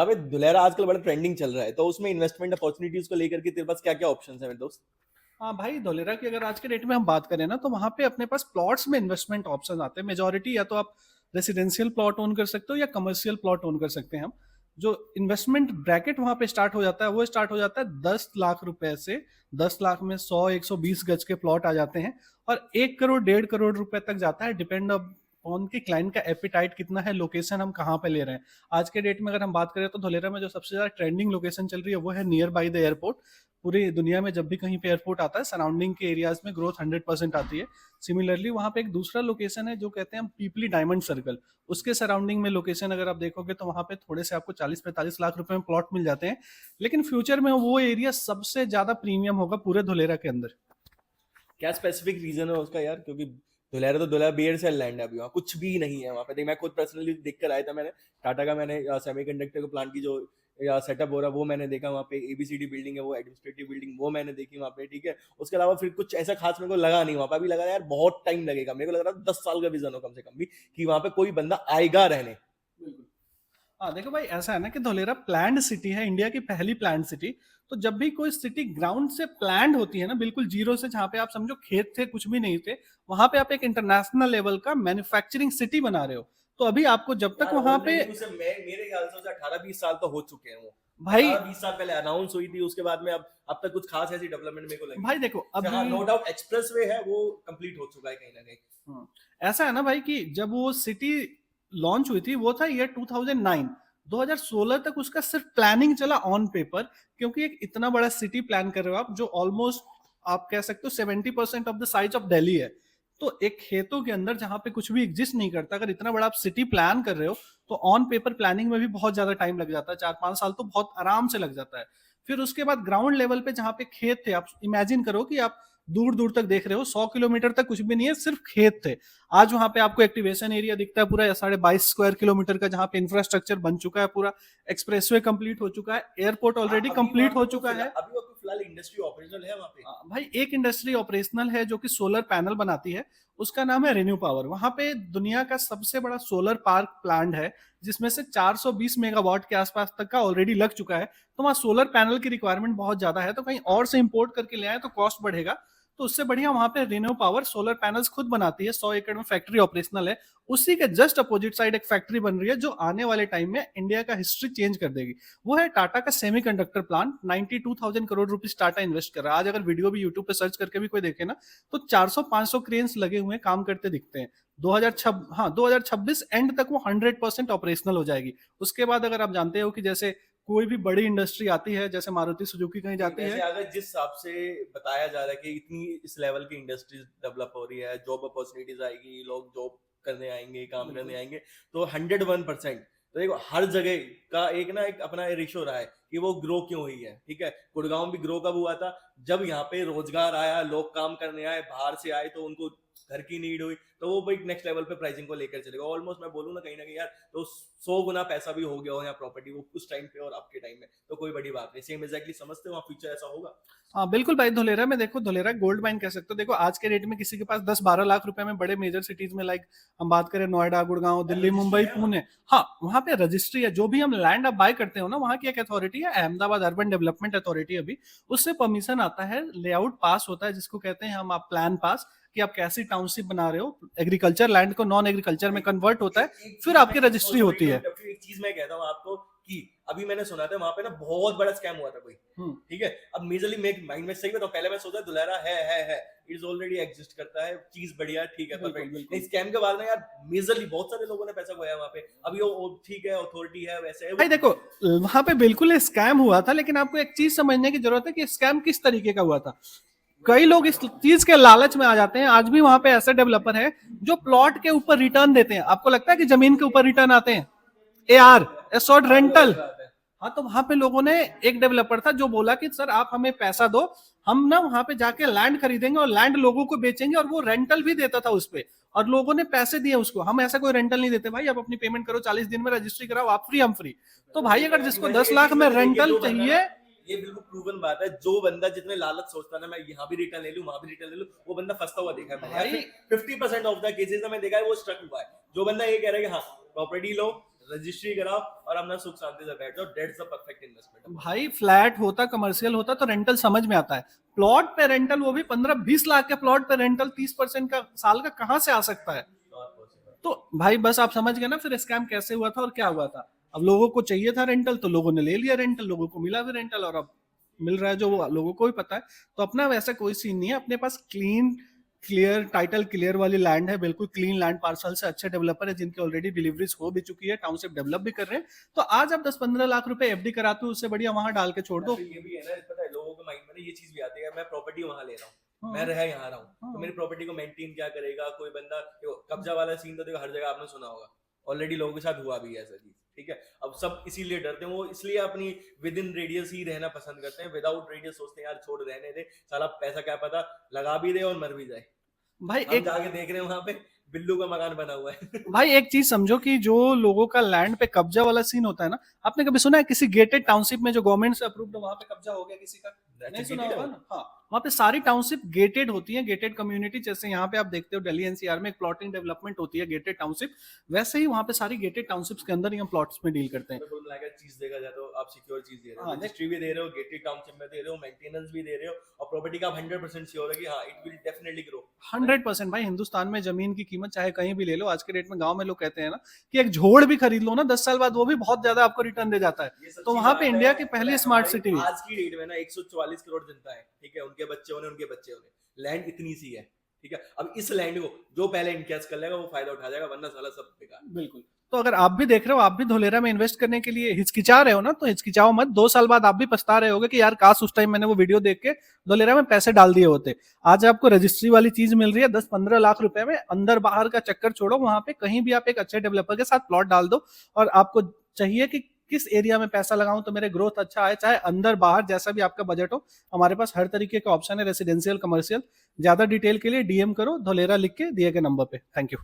अबे धुलेरा आजकल बड़ा ट्रेंडिंग चल रहा है, तो उसमें इन्वेस्टमेंट अपॉर्चुनिटीज को लेकर के तेरे पास क्या क्या ऑप्शन है मेरे दोस्त? हाँ भाई, धोलेरा की अगर आज के डेट में हम बात करें ना, तो वहाँ पे अपने पास प्लॉट्स में इन्वेस्टमेंट ऑप्शन आते हैं। मेजोरिटी या तो आप रेसिडेंशियल प्लॉट ओन कर सकते हो या कमर्शियल प्लॉट ओन कर सकते हैं हम। जो इन्वेस्टमेंट ब्रैकेट वहाँ पे स्टार्ट हो जाता है, वो स्टार्ट हो जाता है 10 लाख रुपए से। 10 लाख में 100-120 गज के प्लॉट आ जाते हैं, और 1 करोड़ 1.5 करोड़ रुपए तक जाता है, डिपेंड ऑन कि क्लाइंट का एपिटाइट कितना है, लोकेशन हम कहाँ पे ले रहे हैं। आज के डेट में अगर हम बात करें तो धोलेरा में जो सबसे ज्यादा ट्रेंडिंग लोकेशन चल रही है वो है नियर बाई द एयरपोर्ट। पूरी दुनिया में जब भी कहीं पे एयरपोर्ट आता है, सराउंडिंग के एरियाज में ग्रोथ 100% आती है। सिमिलरली वहाँ पे एक दूसरा लोकेशन है जो कहते हैं हम पीपली डायमंड सर्कल। उसके सराउंडिंग में लोकेशन अगर आप देखोगे तो वहाँ पे थोड़े से आपको 40-45 लाख रुपए में प्लॉट मिल जाते हैं। लेकिन फ्यूचर में वो एरिया सबसे ज्यादा प्रीमियम होगा पूरे धुलेरा के अंदर। क्या स्पेसिफिक रीजन है उसका यार? क्योंकि धुलेरा तो धुलेरा बियर सेल लैंड है, अभी वहाँ कुछ भी नहीं है। वहाँ पे देख, मैं खुद पर्सनली देख कर आया था। मैंने टाटा का मैंने सेमीकंडक्टर के प्लांट की जो सेटअप हो रहा है वो मैंने देखा। वहाँ पे एबीसीडी बिल्डिंग है, वो एडमिनिस्ट्रेटिव बिल्डिंग वो मैंने देखी वहाँ पे, ठीक है। उसके अलावा फिर कुछ ऐसा खास मेरे को लगा नहीं वहाँ पे। अभी लगा यार बहुत टाइम लगेगा, मेरे को लग रहा था 10 साल का विजन हो कम से कम भी, कि वहाँ पे कोई बंदा आएगा रहने। बिल्कुल। हाँ देखो भाई, ऐसा है ना कि धोलेरा प्लान्ड सिटी है, इंडिया की पहली प्लान्ड सिटी। तो जब भी कोई सिटी ग्राउंड से प्लान्ड होती है ना, बिल्कुल जीरो से, जहाँ पे आप समझो खेत थे, कुछ भी नहीं थे, वहां पे आप एक इंटरनेशनल लेवल का मैन्युफैक्चरिंग सिटी बना रहे हो। तो अभी आपको जब तक यार वहां पे ऑलरेडी उसे मेरे ख्याल से उसे 18-20 साल तो हो चुके हैं वो। भाई 18-20 साल पहले अनाउंस हुई थी, उसके बाद में अब तक कुछ खास ऐसी डेवलपमेंट मेरे को लगी भाई नहीं। देखो अच्छा हाँ, अभी नो डाउट एक्सप्रेसवे है वो कंप्लीट हो चुका है कहीं ना कहीं। हम्म, ऐसा है ना भाई कि जब वो सिटी लॉन्च हुई थी वो था ईयर 2009। 2016 तक उसका सिर्फ प्लानिंग चला ऑन पेपर। क्योंकि एक इतना बड़ा सिटी प्लान कर रहे हो आप, जो ऑलमोस्ट आप कह सकते हो 70% of the size of Delhi है। तो एक खेतों के अंदर जहां पे कुछ भी एग्जिस्ट नहीं करता, अगर इतना बड़ा आप सिटी प्लान कर रहे हो, तो ऑन पेपर प्लानिंग में भी बहुत ज्यादा टाइम लग जाता है। 4-5 साल तो बहुत आराम से लग जाता है। फिर उसके बाद ग्राउंड लेवल पे जहां पे खेत थे, आप इमेजिन करो कि आप दूर दूर तक देख रहे हो, 100 किलोमीटर तक कुछ भी नहीं है, सिर्फ खेत थे। आज वहां पे आपको एक्टिवेशन एरिया दिखता है पूरा 22.5 स्क्वायर किलोमीटर का, जहां पे इंफ्रास्ट्रक्चर बन चुका है पूरा। एक्सप्रेसवे कंप्लीट हो चुका है, एयरपोर्ट हाँ, ऑलरेडी अभी वहां कंप्लीट पे हो तो चुका है। अभी वो फिलहाल इंडस्ट्री ऑपरेशनल है वहां पे। भाई एक इंडस्ट्री ऑपरेशनल है जो कि सोलर पैनल बनाती है। उसका नाम है रेन्यू पावर। वहां पे दुनिया का सबसे बड़ा सोलर पार्क प्लांट है, जिसमें से 420 मेगावाट के आसपास तक का ऑलरेडी लग चुका है। तो वहाँ सोलर पैनल की रिक्वायरमेंट बहुत ज्यादा है, तो कहीं और से इंपोर्ट करके ले आए तो कॉस्ट बढ़ेगा। तो उससे बढ़िया वहां पे रेन्यू पावर सोलर पैनल्स खुद बनाती है। 100 एकड़ में फैक्ट्री ऑपरेशनल है। उसी के जस्ट अपोजिट साइड एक फैक्ट्री बन रही है, जो आने वाले टाइम में इंडिया का हिस्ट्री चेंज कर देगी। वो है टाटा का semiconductor plant. 92,000 crore rupees Tata invest कर रहा है। आज अगर वीडियो भी यूट्यूब पे सर्च करके भी कोई देखे ना, तो 400-500 क्रेन्स लगे हुए काम करते दिखते हैं। 2026 एंड तक वो 100% ऑपरेशनल हो जाएगी। उसके बाद अगर आप जानते हो कि जैसे कोई भी बड़ी इंडस्ट्री आती है, जैसे मारुति सुजुकी कहीं जाती वैसे है। अगर जिस हिसाब से बताया जा रहा है कि इतनी इस लेवल की इंडस्ट्रीज डेवलप हो रही है, जॉब अपॉर्चुनिटीज आएगी, लोग जॉब करने आएंगे, काम करने आएंगे, तो 101%। तो देखो हर जगह का एक ना एक अपना रेशियो रहा है कि वो ग्रो क्यों हुई है, ठीक है। गुड़गांव भी ग्रो कब हुआ था? जब यहाँ पे रोजगार आया, लोग काम करने आए, बाहर से आए, तो उनको घर की नीड हुई, तो वो भाई नेक्स्ट लेवल पे प्राइसिंग को लेकर चलेगा। ऑलमोस्ट मैं बोलूँ ना कहीं यार, तो 100 गुना पैसा भी हो गया हो यहाँ प्रॉपर्टी वो उस टाइम पे और अब के टाइम में, तो कोई बड़ी बात नहीं। सेम एग्जैक्टली समझते हो वहाँ फ्यूचर ऐसा होगा। हाँ बिल्कुल भाई, धोलेरा में देखो, धोलेरा गोल्ड माइन कह सकते हो। देखो आज के रेट में किसी के पास 10-12 लाख रुपए में बड़े मेजर सिटीज में, लाइक हम बात करें नोएडा, गुड़गांव, दिल्ली, रजिस्ट्री मुंबई, है वहाँ। पुणे। हाँ वहाँ पे रजिस्ट्री है। जो भी हम लैंड अब बाय करते हो ना, वहाँ की एक अथॉरिटी है, अहमदाबाद अर्बन डेवलपमेंट अथॉरिटी। अभी उससे परमिशन आता है, लेआउट पास होता है, जिसको कहते हैं हम आप प्लान पास, कि आप कैसी टाउनशिप बना रहे हो। एग्रीकल्चर लैंड को नॉन एग्रीकल्चर में कन्वर्ट होता है, एक फिर चीज मैं आपकी रजिस्ट्री होती है। एक चीज मैं कहता हूँ आपको कि अभी मैंने सुना था वहां पे ना बहुत बड़ा स्कैम हुआ था कोई, ठीक है। अब मेजरली मेक माइंड में सही बताऊं, पहले मैं सोचा दुलारा है इट इज ऑलरेडी एग्जिस्ट करता है, चीज बढ़िया, ठीक है, परफेक्ट। नहीं, स्कैम के बाद में यार मेजरली बहुत सारे लोगों ने पैसा खोया वहां पे। अभी वो ठीक है, अथॉरिटी है, वैसे है भाई देखो, वहां पे बिल्कुल स्कैम हुआ था, लेकिन आपको एक चीज समझने की जरूरत है कि स्कैम किस तरीके का हुआ था। कई लोग इस चीज के लालच में आ जाते हैं। आज भी वहां पे ऐसे डेवलपर हैं जो प्लॉट के ऊपर रिटर्न देते हैं। आपको लगता है कि जमीन के ऊपर रिटर्न आते हैं? एआर, एसॉर्ट हाँ वो रेंटल। अलग बात है। हाँ, तो वहां पे लोगों ने, एक डेवलपर था जो बोला कि सर आप हमें पैसा दो, हम ना वहां पे जाके लैंड खरीदेंगे और लैंड लोगों को बेचेंगे, और वो रेंटल भी देता था उस पे। और लोगों ने पैसे दिए उसको। हम ऐसा कोई रेंटल नहीं देते भाई, आप अपनी पेमेंट करो, 40 दिन में रजिस्ट्री कराओ, आप फ्री हम फ्री। तो भाई अगर जिसको वैसे 10 एक लाख चीज में मैंने देखी है, रेंटल जो बंदा ना, चाहिए। ये बिल्कुल प्रूवन बात है, जो बंदा जितने लालच सोचता है ना, मैं यहाँ भी रिटर्न ले लूँ, वहां भी रिटर्न ले लूँ, वो बंदा फंसता हुआ देखा है मैंने। भाई 50% ऑफ द केसेस में देखा है वो स्ट्रक हुआ है। जो बंदा ये कह रहा है कि हाँ प्रॉपर्टी लो, रजिस्ट्री कराओ और अपना सुख शांति से बैठ जाओ, दैट्स द परफेक्ट इन्वेस्टमेंट। भाई फ्लैट होता, कमर्शियल होता तो रेंटल समझ में आता है, प्लॉट पे रेंटल, वो भी 15-20 लाख के प्लॉट पे रेंटल 30% का साल का कहाँ से आ सकता है? तो भाई बस आप समझ गए ना फिर स्कैम कैसे हुआ था और क्या हुआ था। अब लोगों को चाहिए था रेंटल तो लोगों ने ले लिया रेंटल, लोगों को मिला भी रेंटल, और अब मिल रहा है जो वो लोगों को भी पता है। तो अपना वैसा कोई सीन नहीं है, अपने पास क्लीन क्लियर टाइटल क्लियर वाली लैंड है, बिल्कुल क्लीन लैंड पार्सल से, अच्छे डेवलपर है जिनकी ऑलरेडी डिलीवरीज हो भी चुकी है, टाउनशिप डेवलप भी कर रहे हैं। तो आज आप 10-15 लाख रुपए एफडी कराते हो, उससे बढ़िया वहां डाल के छोड़ दो। ये भी है ना, पता है लोगों के माइंड में ये चीज भी आती है, मैं प्रॉपर्टी वहां ले रहा हूँ, हाँ, मैं रह यहाँ रहा हूँ, हाँ। तो मेरी प्रॉपर्टी को मेंटेन क्या करेगा कोई बंदा। देखो कब्जा वाला सीन तो देखो हर जगह आपने सुना होगा, ऑलरेडी लोगों के साथ हुआ भी है ऐसा चीज, ठीक है। अब सब इसीलिए डरते हैं, वो इसलिए अपनी विद इन रेडियस ही रहना पसंद करते हैं, विदाउट रेडियस सोचते हैं यार छोड़ रहने दे, साला पैसा क्या पता लगा भी दे और मर भी जाए। भाई हम एक जाके देख रहे हैं वहां पे बिल्लू का मकान बना हुआ है। भाई एक चीज समझो कि जो लोगों का लैंड पे कब्जा वाला सीन होता है ना, आपने कभी सुना है किसी गेटेड टाउनशिप में जो गवर्नमेंट से अप्रूव्ड है वहां पे कब्जा हो गया किसी का? नहीं सुना होगा ना। हाँ, वहाँ पे सारी टाउनशिप गेटेड होती है, गेटेड कम्युनिटी, जैसे यहाँ पे आप देखते हो दिल्ली एनसीआर में एक प्लॉटिंग डेवलपमेंट होती है गेटेड टाउनशिप, वैसे ही वहाँ पे सारी गेटेड टाउनशिप्स के अंदर ही हम प्लॉट्स में डील करते हैं। कुल मिलाकर चीज देखा जाए तो आप सिक्योर चीज दे रहे हो, हाँ, रजिस्ट्री भी दे रहे हो, गेटेड टाउनशिप में दे रहे हो, मेंटेनेंस भी दे रहे हो, और प्रॉपर्टी का आप 100% श्योर है कि हाँ इट विल डेफिनेटली ग्रो। 100% भाई, हिंदुस्तान में जमीन की कीमत चाहे कहीं भी ले लो, आज के डेट में गांव में लोग कहते हैं ना कि एक झोड़ भी खरीद लो ना 10 साल बाद, वो भी बहुत ज्यादा आपको रिटर्न दे जाता है। तो वहां पे इंडिया की पहली स्मार्ट सिटी है। आज की डेट में ना 144 करोड़ जनता है, ठीक है, उनके बच्चे होने उनके बच्चे होने, लैंड इतनी सी है, ठीक है। अब इस लैंड को जो पहले इनकैश कर लेगा वो फायदा उठा जाएगा, वरना साला सब बेकार। बिल्कुल। तो अगर आप भी देख रहे हो, आप भी धोलेरा में इन्वेस्ट करने के लिए हिचकिचा रहे हो ना, तो हिचकिचाओ मत, 2 साल बाद आप भी पछता रहे होगे कि यार काश उस टाइम मैंने वो वीडियो देख के धोलेरा में पैसे डाल दिए होते। आज आपको रजिस्ट्री वाली चीज मिल रही है 10-15 लाख रुपए में, अंदर बाहर का चक्कर छोड़ो, वहां पे कहीं भी आप एक अच्छे डेवलपर के साथ प्लॉट डाल दो, और आपको चाहिए कि किस एरिया में पैसा लगाऊं तो मेरे ग्रोथ अच्छा आए, चाहे अंदर बाहर जैसा भी आपका बजट हो, हमारे पास हर तरीके का ऑप्शन है, रेसिडेंशियल, कमर्शियल। ज्यादा डिटेल के लिए डीएम करो धोलेरा लिख के दिए गए नंबर पे। Thank you.